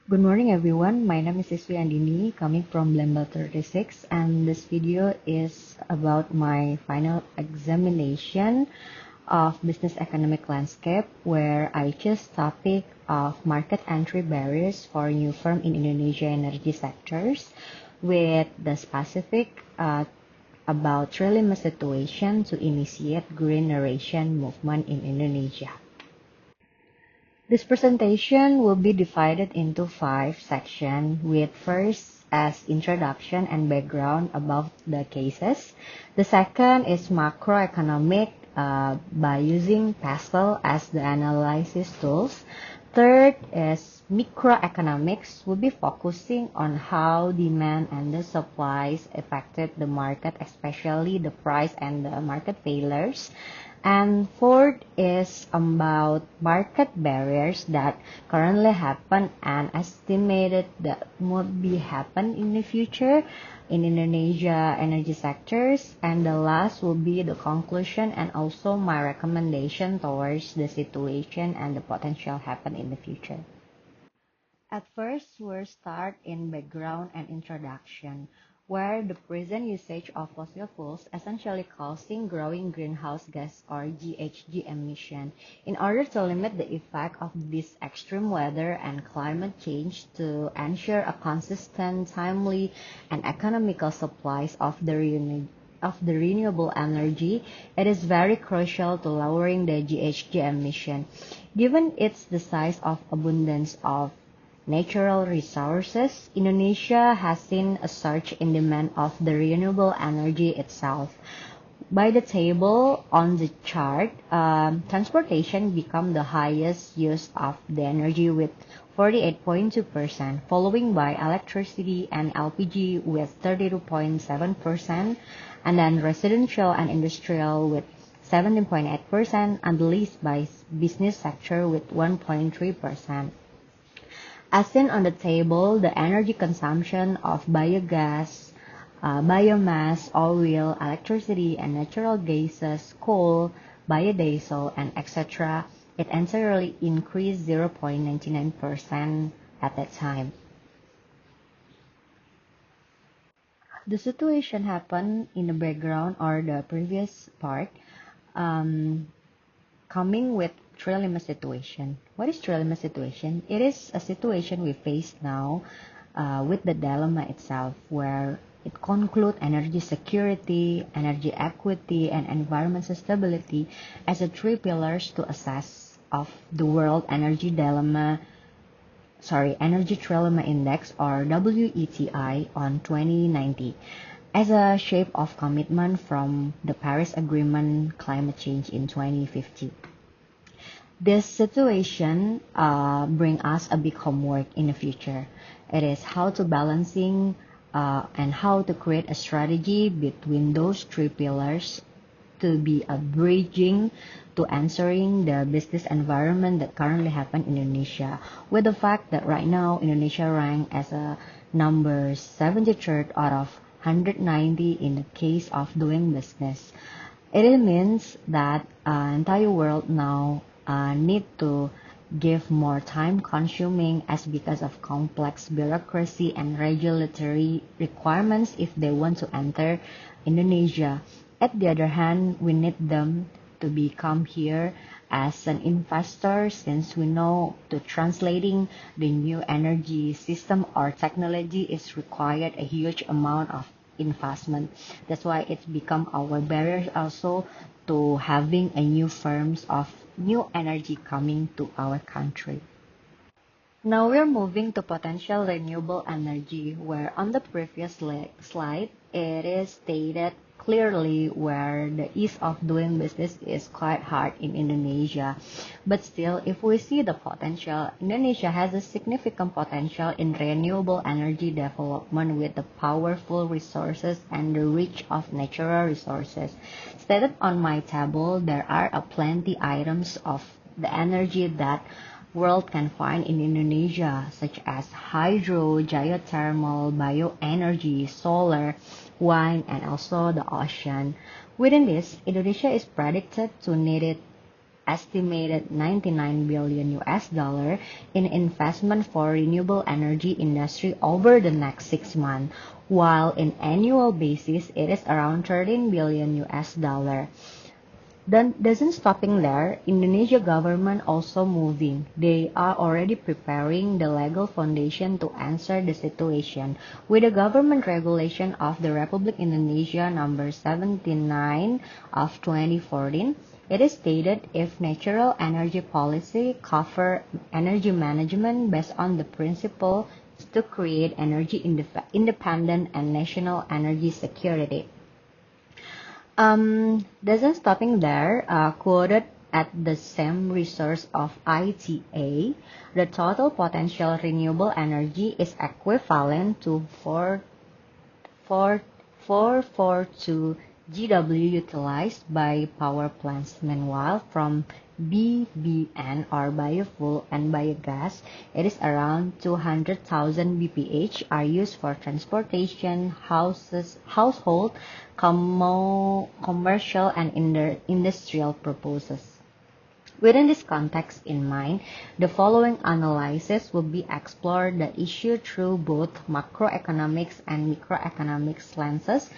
Good morning everyone, my name is Iswi Andini coming from Blembel 36 and this video is about my final examination of business economic landscape where I chose topic of market entry barriers for new firm in Indonesia energy sectors with the specific about trilemma situation to initiate green narration movement in Indonesia. This presentation will be divided into 5 sections, with first as introduction and background about the cases. The second is macroeconomic by using Pascal as the analysis tools. Third is microeconomics. We'll be focusing on how demand and the supplies affected the market, especially the price and the market failures. And fourth is about market barriers that currently happen and estimated that would be happen in the future in Indonesia energy sectors. And the last will be the conclusion and also my recommendation towards the situation and the potential happen in the future. At first, we'll start in background and introduction, where the present usage of fossil fuels essentially causing growing greenhouse gas or GHG emission. In order to limit the effect of this extreme weather and climate change to ensure a consistent, timely, and economical supplies of the renewable energy, it is very crucial to lowering the GHG emission. Given its the size of abundance of natural resources, Indonesia has seen a surge in demand of the renewable energy itself. By the table on the chart, transportation become the highest use of the energy with 48.2%, following by electricity and LPG with 32.7%, and then residential and industrial with 17.8%, and the least by business sector with 1.3%. As seen on the table, the energy consumption of biogas, biomass, oil, electricity, and natural gases, coal, biodiesel, and etc., it entirely increased 0.99% at that time. The situation happened in the background or the previous part, coming with trilemma situation. What is trilemma situation? It is a situation we face now with the dilemma itself, where it concludes energy security, energy equity, and environmental stability as the 3 pillars to assess of the world energy trilemma index or WETI on 2090 as a shape of commitment from the Paris Agreement climate change in 2050. This situation bring us a big homework in the future. It is how to balancing and how to create a strategy between those 3 pillars to be a bridging to answering the business environment that currently happen in Indonesia. With the fact that right now Indonesia ranked as a number 73rd out of 190 in the case of doing business. It means that entire world now need to give more time consuming as because of complex bureaucracy and regulatory requirements if they want to enter Indonesia. At the other hand, we need them to become here as an investor, since we know to translating the new energy system or technology is required a huge amount of investment. That's why it's become our barrier also to having a new firms of new energy coming to our country. Now we're moving to potential renewable energy, where on the previous slide, it is stated clearly where the ease of doing business is quite hard in Indonesia. But still, if we see the potential, Indonesia has a significant potential in renewable energy development with the powerful resources and the reach of natural resources. Stated on my table, there are plenty items of the energy that world can find in Indonesia, such as hydro, geothermal, bioenergy, solar, wind, and also the ocean. Within this, Indonesia is predicted to need it estimated 99 billion US dollar in investment for renewable energy industry over the next 6 months, while in annual basis it is around 13 billion US dollar. Then doesn't stopping there, Indonesia government also moving. They are already preparing the legal foundation to answer the situation. With the government regulation of the Republic Indonesia number 79 of 2014, it is stated if natural energy policy cover energy management based on the principle to create energy independent and national energy security. Doesn't stopping there, quoted at the same resource of ITA, the total potential renewable energy is equivalent to 442 GW utilized by power plants. Meanwhile, from BBN or biofuel and biogas, it is around 200,000 BPH are used for transportation, household, commercial, and industrial purposes. Within this context in mind, the following analysis will be explored the issue through both macroeconomics and microeconomics lenses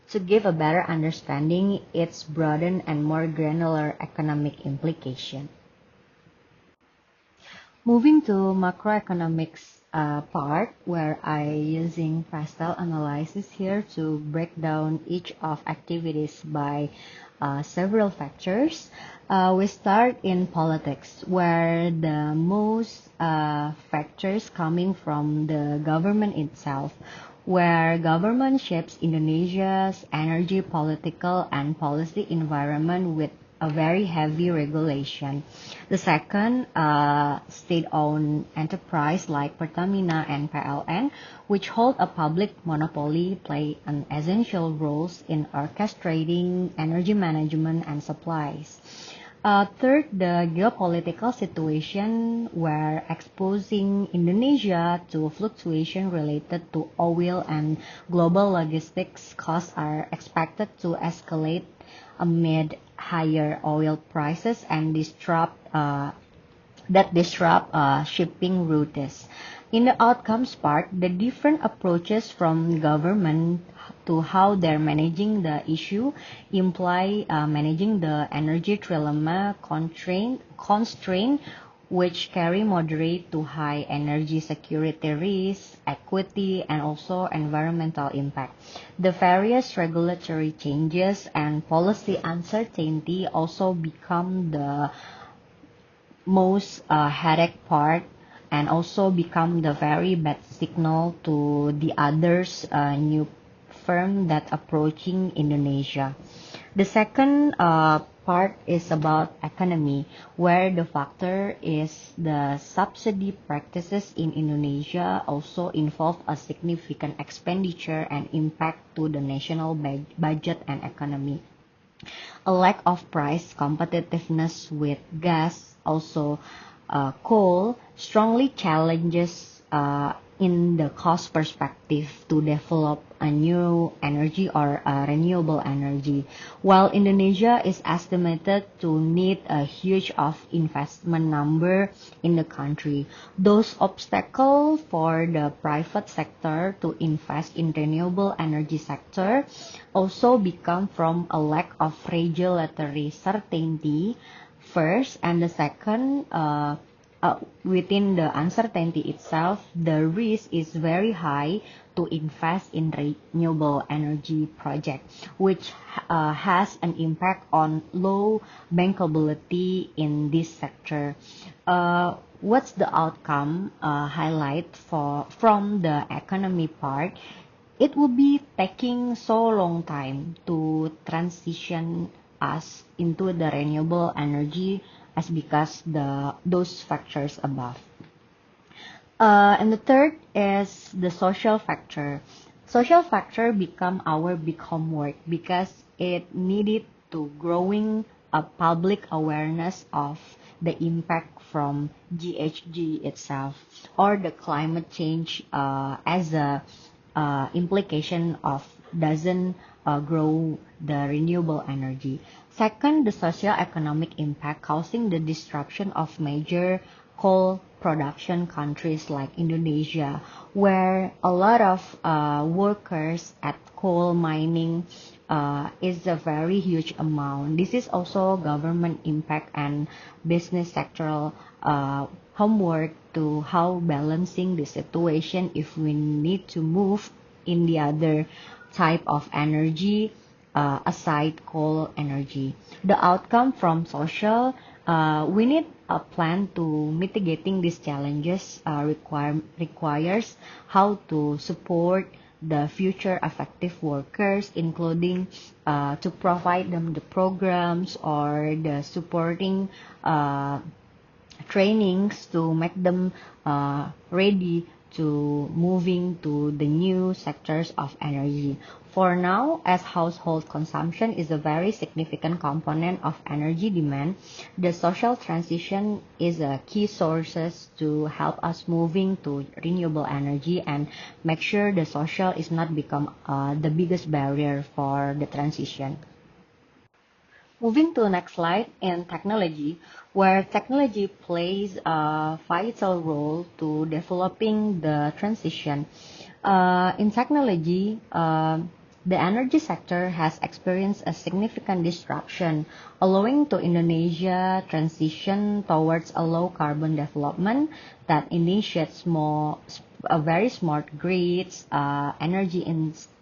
to give a better understanding its broader and more granular economic implication. Moving to macroeconomics part, where I using pastel analysis here to break down each of activities by several factors. We start in politics, where the most factors coming from the government itself, where government shapes Indonesia's energy political and policy environment with a very heavy regulation. The second, state-owned enterprise like Pertamina and PLN, which hold a public monopoly, play an essential roles in orchestrating energy management and supplies. Third, the geopolitical situation where exposing Indonesia to fluctuation related to oil and global logistics costs are expected to escalate amid higher oil prices and disrupt shipping routes. In the outcomes part, the different approaches from government to how they're managing the issue imply managing the energy trilemma constraint which carry moderate to high energy security risks, equity, and also environmental impact. The various regulatory changes and policy uncertainty also become the most headache part and also become the very bad signal to the others new firm that approaching Indonesia. The second part is about economy, where the factor is the subsidy practices in Indonesia also involve a significant expenditure and impact to the national budget and economy. A lack of price competitiveness with gas, also coal, strongly challenges in the cost perspective to develop a new energy or renewable energy. While Indonesia is estimated to need a huge of investment number in the country, those obstacles for the private sector to invest in renewable energy sector also become from a lack of regulatory certainty first, and the second, within the uncertainty itself, the risk is very high to invest in renewable energy project, which has an impact on low bankability in this sector. What's the outcome highlight from the economy part? It will be taking so long time to transition us into the renewable energy as because those factors above. And the third is the social factor. Social factor become our big homework because it needed to growing a public awareness of the impact from GHG itself or the climate change as a implication of dozen grow the renewable energy. Second, the socio-economic impact causing the disruption of major coal production countries like Indonesia, where a lot of workers at coal mining is a very huge amount. This is also government impact and business sectoral homework to how balancing the situation if we need to move in the other type of energy aside coal energy. The outcome from social, we need a plan to mitigating these challenges requires how to support the future effective workers, including to provide them the programs or the supporting trainings to make them ready to moving to the new sectors of energy. For now, as household consumption is a very significant component of energy demand, the social transition is a key sources to help us moving to renewable energy and make sure the social is not become the biggest barrier for the transition. Moving to the next slide, in technology, where technology plays a vital role to developing the transition. In technology, the energy sector has experienced a significant disruption, allowing to Indonesia transition towards a low carbon development that initiates very smart grids, energy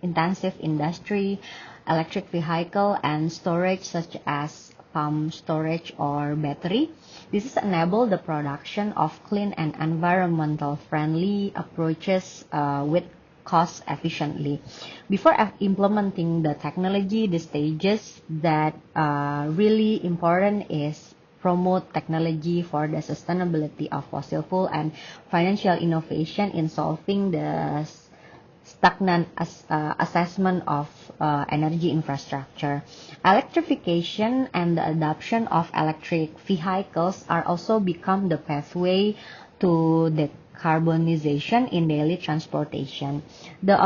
intensive industry, electric vehicle, and storage such as pump storage or battery. This is enable the production of clean and environmental friendly approaches with cost efficiently. Before implementing the technology, the stages that really important is promote technology for the sustainability of fossil fuel and financial innovation in solving the stagnant assessment of energy infrastructure. Electrification and the adoption of electric vehicles are also become the pathway to decarbonization in daily transportation. The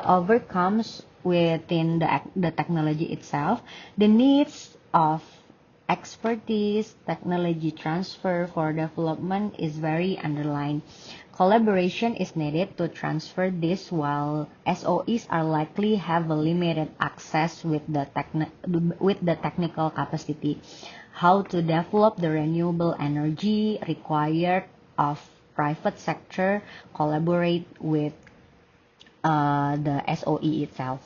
overcomes within the technology itself, the needs of expertise, technology transfer for development is very underlined. Collaboration is needed to transfer this while SOEs are likely have a limited access with the technical capacity. How to develop the renewable energy required of private sector collaborate with the SOE itself.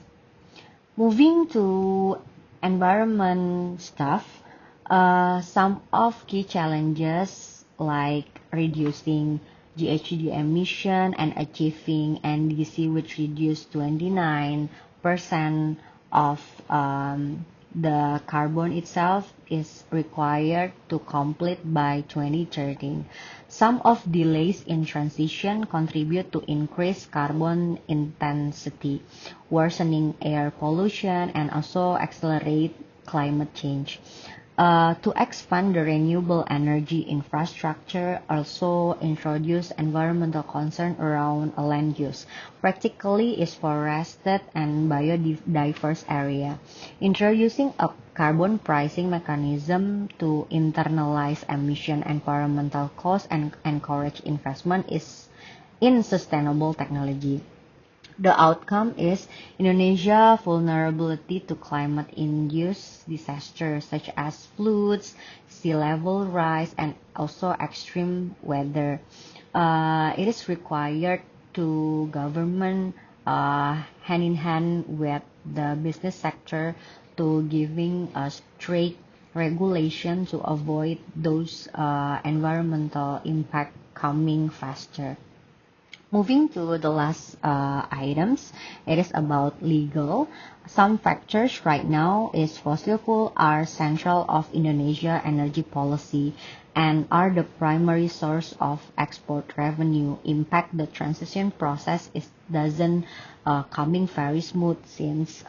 Moving to environment stuff, some of key challenges like reducing GHG emission and achieving NDC, which reduced 29% of the carbon itself, is required to complete by 2030. Some of delays in transition contribute to increased carbon intensity, worsening air pollution, and also accelerate climate change. To expand the renewable energy infrastructure, also introduce environmental concern around land use, practically is forested and biodiverse area. Introducing a carbon pricing mechanism to internalize emission environmental costs and encourage investment is in sustainable technology. The outcome is Indonesia vulnerability to climate-induced disasters such as floods, sea level rise, and also extreme weather. It is required to government hand in hand with the business sector to giving a strict regulation to avoid those environmental impact coming faster. Moving to the last items, it is about legal. Some factors right now is fossil fuel are central of Indonesia energy policy and are the primary source of export revenue. Impact the transition process is doesn't coming very smooth since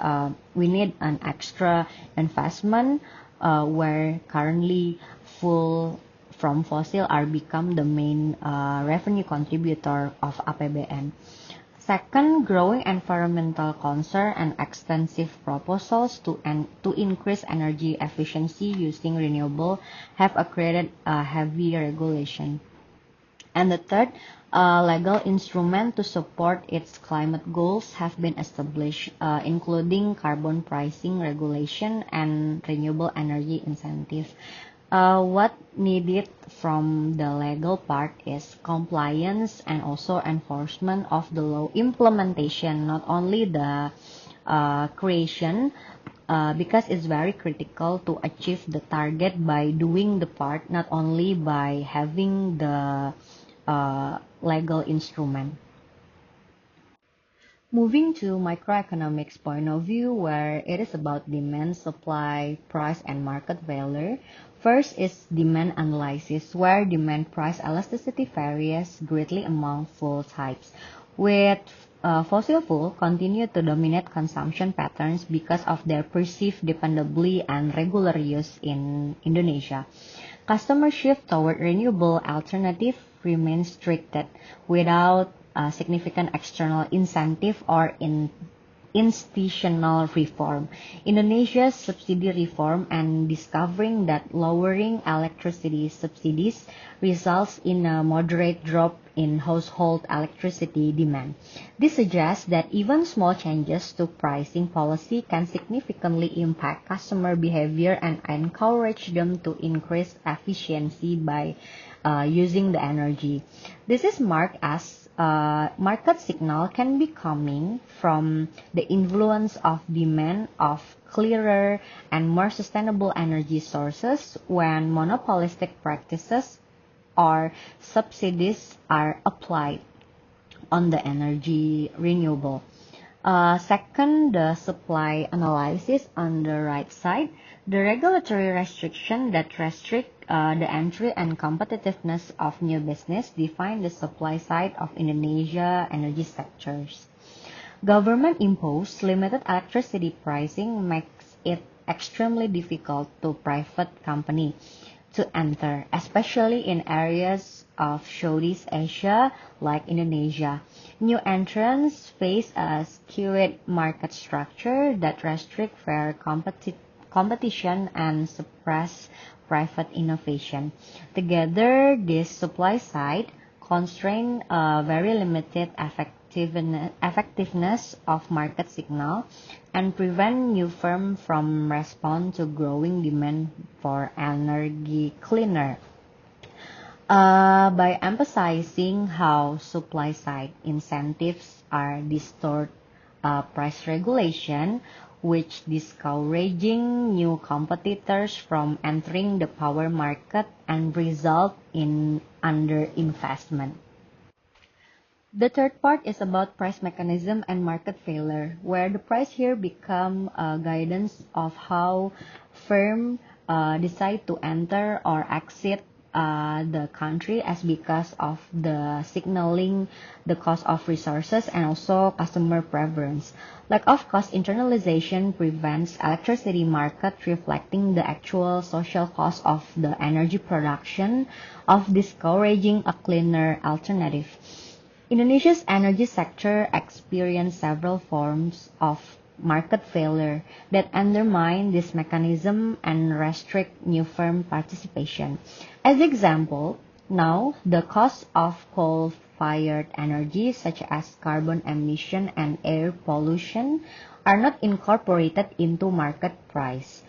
we need an extra investment where currently full from fossil are become the main revenue contributor of APBN. Second, growing environmental concern and extensive proposals to increase energy efficiency using renewable have created a heavy regulation. And the third, legal instrument to support its climate goals have been established, including carbon pricing regulation and renewable energy incentive. What needed from the legal part is compliance and also enforcement of the law implementation, not only the creation, because it's very critical to achieve the target by doing the part, not only by having the legal instrument. Moving to microeconomics point of view, where it is about demand, supply, price, and market value. First is demand analysis, where demand price elasticity varies greatly among fuel types, with fossil fuel continue to dominate consumption patterns because of their perceived dependability and regular use in Indonesia. Customer shift toward renewable alternative remains restricted without significant external incentive or institutional reform. Indonesia's subsidy reform and discovering that lowering electricity subsidies results in a moderate drop in household electricity demand. This suggests that even small changes to pricing policy can significantly impact customer behavior and encourage them to increase efficiency by using the energy. This is marked as market signal can be coming from the influence of demand of clearer and more sustainable energy sources when monopolistic practices or subsidies are applied on the energy renewable. Second, the supply analysis on the right side. The regulatory restriction that restrict the entry and competitiveness of new business define the supply side of Indonesia energy sectors. Government imposed limited electricity pricing makes it extremely difficult to private company to enter, especially in areas of Southeast Asia like Indonesia. New entrants face a skewed market structure that restrict fair competition and suppress private innovation. Together, this supply side constraint very limited effectiveness of market signal and prevent new firms from respond to growing demand for energy cleaner. By emphasizing how supply side incentives are distort price regulation, which discouraging new competitors from entering the power market and result in underinvestment. The third part is about price mechanism and market failure, where the price here become a guidance of how firm decide to enter or exit the country as because of the signaling the cost of resources and also customer preference. Lack of cost internalization prevents electricity market reflecting the actual social cost of the energy production of discouraging a cleaner alternative. Indonesia's energy sector experienced several forms of market failure that undermine this mechanism and restrict new firm participation. As example, now the cost of coal-fired energy such as carbon emission and air pollution are not incorporated into market price,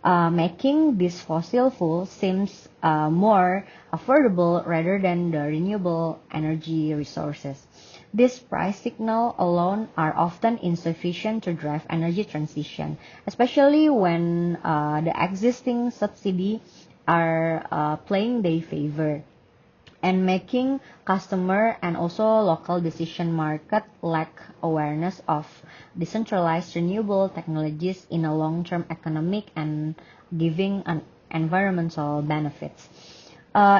making this fossil fuel seems more affordable rather than the renewable energy resources. These price signals alone are often insufficient to drive energy transition, especially when the existing subsidies are playing their favor and making customer and also local decision market lack awareness of decentralized renewable technologies in a long-term economic and giving an environmental benefits.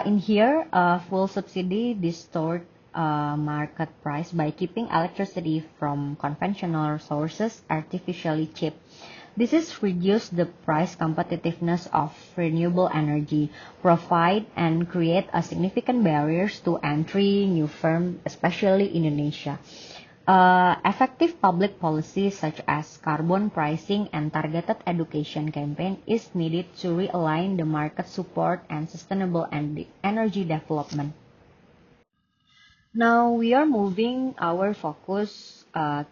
In here, full subsidy distort market price by keeping electricity from conventional sources artificially cheap. This is reduce the price competitiveness of renewable energy, provide and create a significant barriers to entry new firm, especially Indonesia. Effective public policy such as carbon pricing and targeted education campaign is needed to realign the market support and sustainable energy development. Now we are moving our focus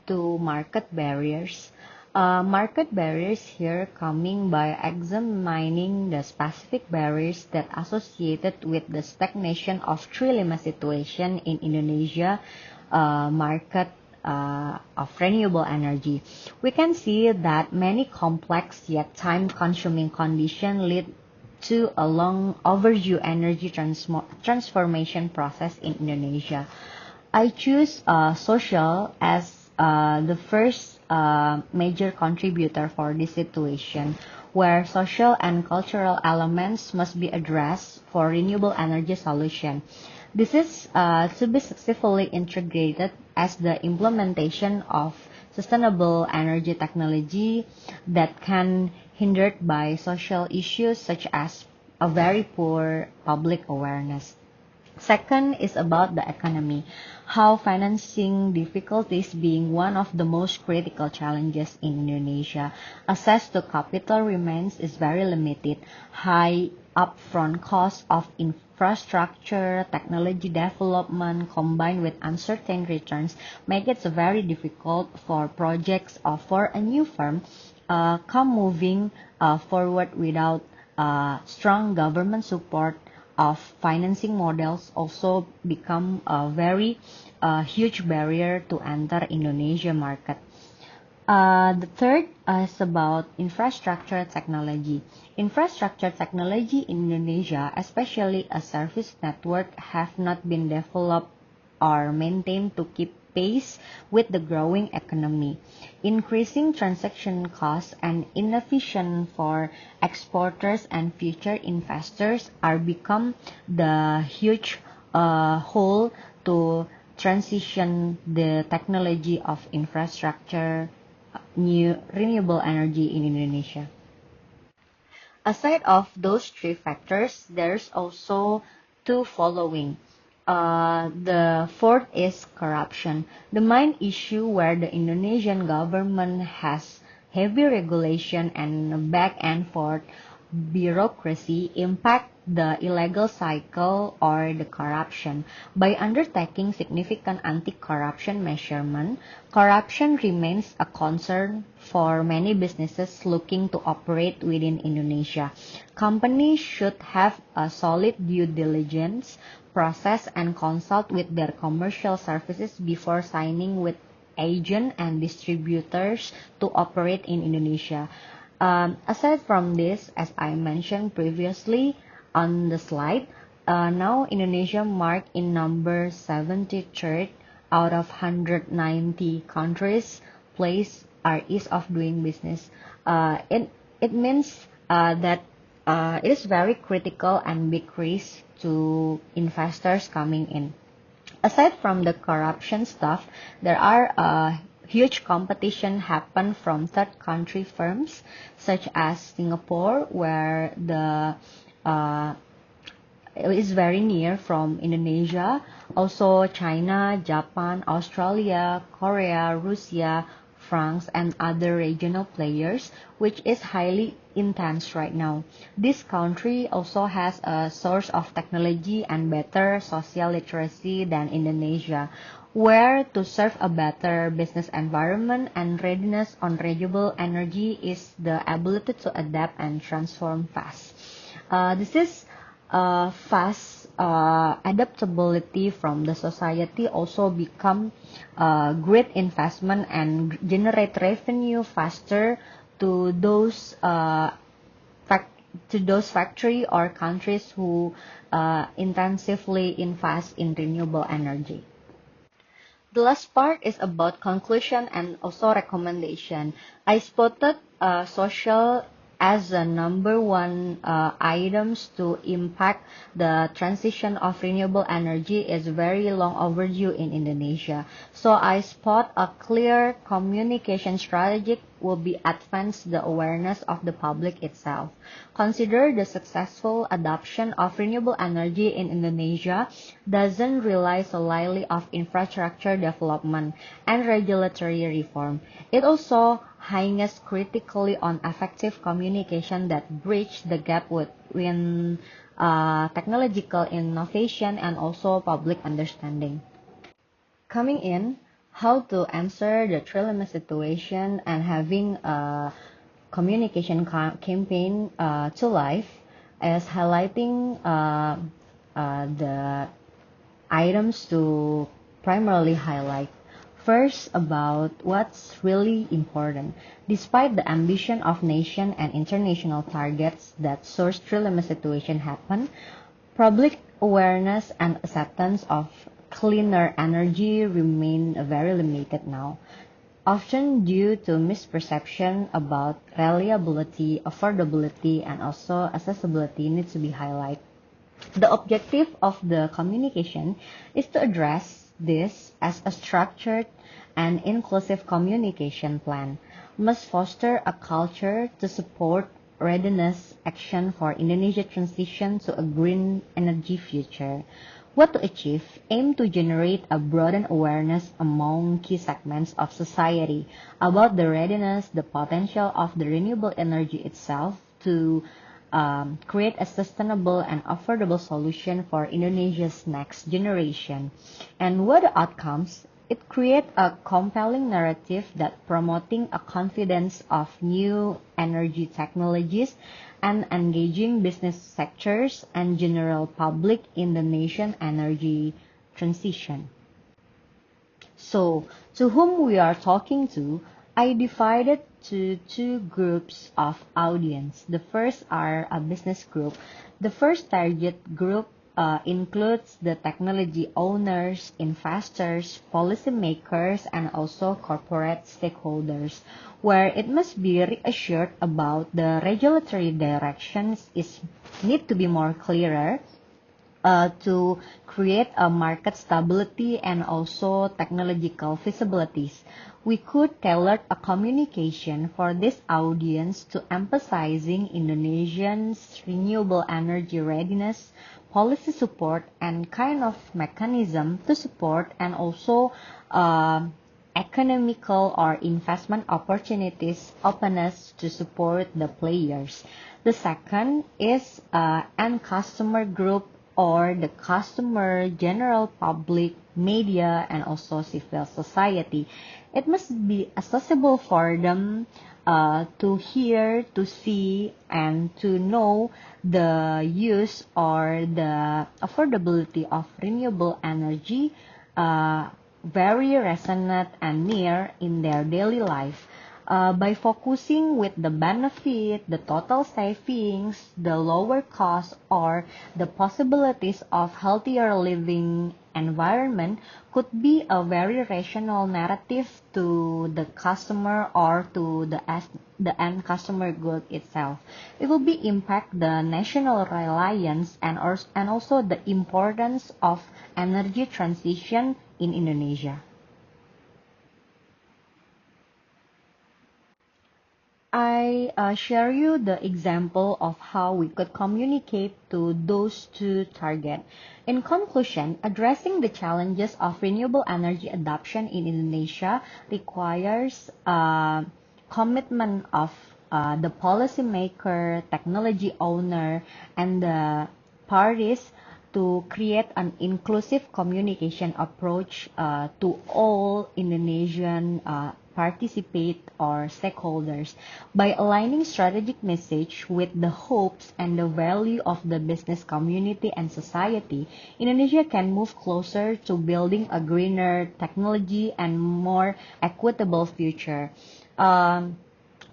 to market barriers. Market barriers here coming by examining the specific barriers that associated with the stagnation of trilemma situation in Indonesia market of renewable energy. We can see that many complex yet time-consuming conditions lead to a long overdue energy transformation process in Indonesia. I choose social as the first major contributor for this situation, where social and cultural elements must be addressed for renewable energy solution. This is to be successfully integrated as the implementation of sustainable energy technology that can hindered by social issues such as a very poor public awareness. Second is about the economy, how financing difficulties being one of the most critical challenges in Indonesia. Access to capital remains is very limited. High upfront cost of infrastructure, technology development combined with uncertain returns make it very difficult for projects or for a new firm come moving forward without strong government support of financing models also become a very huge barrier to enter Indonesia market. The third is about infrastructure technology. Infrastructure technology in Indonesia, especially a service network, have not been developed or maintained to keep pace with the growing economy. Increasing transaction costs and inefficient for exporters and future investors are become the huge hole to transition the technology of infrastructure new renewable energy in Indonesia. Aside of those three factors, there's also two following. The fourth is corruption. The main issue where the Indonesian government has heavy regulation and back and forth bureaucracy impact the illegal cycle or the corruption. By undertaking significant anti-corruption measurement, corruption remains a concern for many businesses looking to operate within Indonesia. Companies should have a solid due diligence process and consult with their commercial services before signing with agents and distributors to operate in Indonesia. Aside from this, as I mentioned previously on the slide, now Indonesia marked in number 73rd out of 190 countries place are ease of doing business. It means that it is very critical and big risk to investors coming in. Aside from the corruption stuff, there are huge competition happen from third country firms such as Singapore, where the it is very near from Indonesia. Also China, Japan, Australia, Korea, Russia, France, and other regional players, which is highly intense right now. This country also has a source of technology and better social literacy than Indonesia, where to serve a better business environment and readiness on renewable energy is the ability to adapt and transform fast. This is fast adaptability from the society also become great investment and generate revenue faster to those factory or countries who intensively invest in renewable energy. The last part is about conclusion and also recommendation. I spotted social as the number one items to impact the transition of renewable energy is very long overdue in Indonesia. So I spot a clear communication strategic will be advance the awareness of the public itself. Consider the successful adoption of renewable energy in Indonesia doesn't rely solely of infrastructure development and regulatory reform. It also hinges critically on effective communication that bridge the gap between technological innovation and also public understanding. Coming in, how to answer the trilemma situation and having a communication campaign to life is highlighting the items to primarily highlight. First, about what's really important. Despite the ambition of nation and international targets that source trilemma situation happen, public awareness and acceptance of cleaner energy remain very limited now, often due to misperception about reliability, affordability, and also accessibility needs to be highlighted. The objective of the communication is to address this as a structured and inclusive communication plan, must foster a culture to support readiness action for Indonesia transition to a green energy future. What to achieve? Aim to generate a broadened awareness among key segments of society about the readiness, the potential of the renewable energy itself to create a sustainable and affordable solution for Indonesia's next generation. And what the outcomes? It creates a compelling narrative that promoting a confidence of new energy technologies and engaging business sectors and general public in the nation energy transition. So, to whom we are talking to, I divided to two groups of audience. The first are a business group. The first target group includes the technology owners, investors, policymakers, and also corporate stakeholders, where it must be reassured about the regulatory directions is need to be more clearer to create a market stability and also technological feasibilities. We could tailor a communication for this audience to emphasizing Indonesians' renewable energy readiness, policy support, and kind of mechanism to support and also economical or investment opportunities openness to support the players. The second is end customer group or the customer, general public, media, and also civil society. It must be accessible for them to hear, to see, and to know the use or the affordability of renewable energy very resonant and near in their daily life. By focusing with the benefit, the total savings, the lower cost, or the possibilities of healthier living environment could be a very rational narrative to the customer or to the end customer good itself. It will be impact the national reliance and also the importance of energy transition in Indonesia. I share you the example of how we could communicate to those two targets. In conclusion, addressing the challenges of renewable energy adoption in Indonesia requires commitment of the policymaker, technology owner, and the parties to create an inclusive communication approach to all Indonesian participate or stakeholders by aligning strategic message with the hopes and the value of the business community and society. Indonesia can move closer to building a greener technology and more equitable future.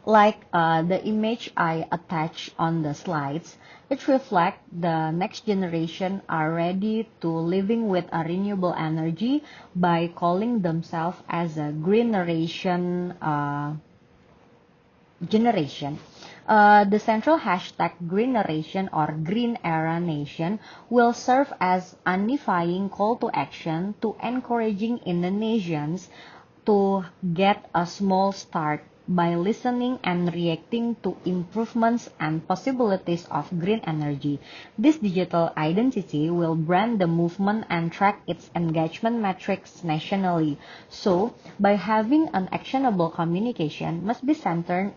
Like the image I attach on the slides, it reflects the next generation are ready to living with a renewable energy by calling themselves as a greeneration generation. The central hashtag greeneration or green era nation will serve as unifying call to action to encouraging Indonesians to get a small start by listening and reacting to improvements and possibilities of green energy. This digital identity will brand the movement and track its engagement metrics nationally. So, by having an actionable communication must be center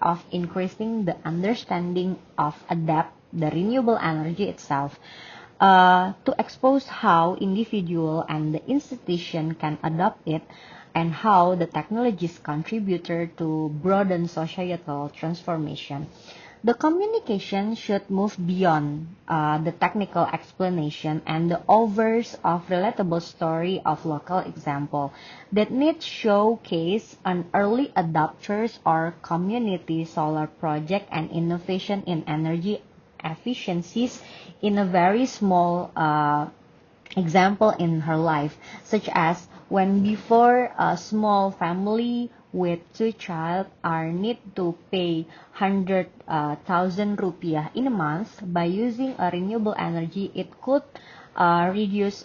of increasing the understanding of adapt the renewable energy itself. To expose how individual and the institution can adopt it and how the technologies contributed to broaden societal transformation. The communication should move beyond the technical explanation and the overs of relatable story of local example that need showcase an early adopters or community solar project and innovation in energy efficiencies in a very small example in her life, such as when before a small family with 2 child are need to pay 100,000 rupiah in a month. By using a renewable energy, it could reduce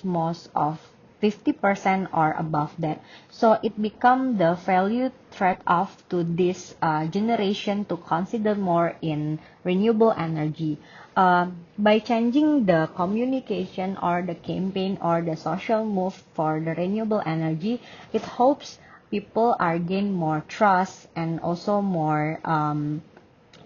most of 50% or above that. So it become the value trade-off to this generation to consider more in renewable energy. By changing the communication or the campaign or the social move for the renewable energy, it hopes people are gain more trust and also more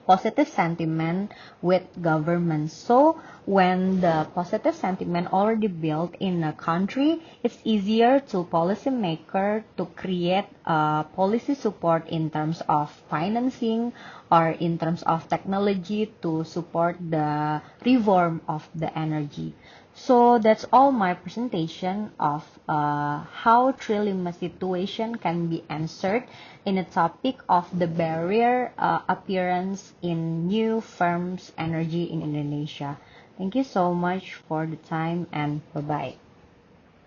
positive sentiment with government. So when the positive sentiment already built in a country, it's easier to policymaker to create policy support in terms of financing or in terms of technology to support the reform of the energy. So that's all my presentation of how trilemma situation can be answered in a topic of the barrier appearance in new firms energy in Indonesia. Thank you so much for the time and bye-bye.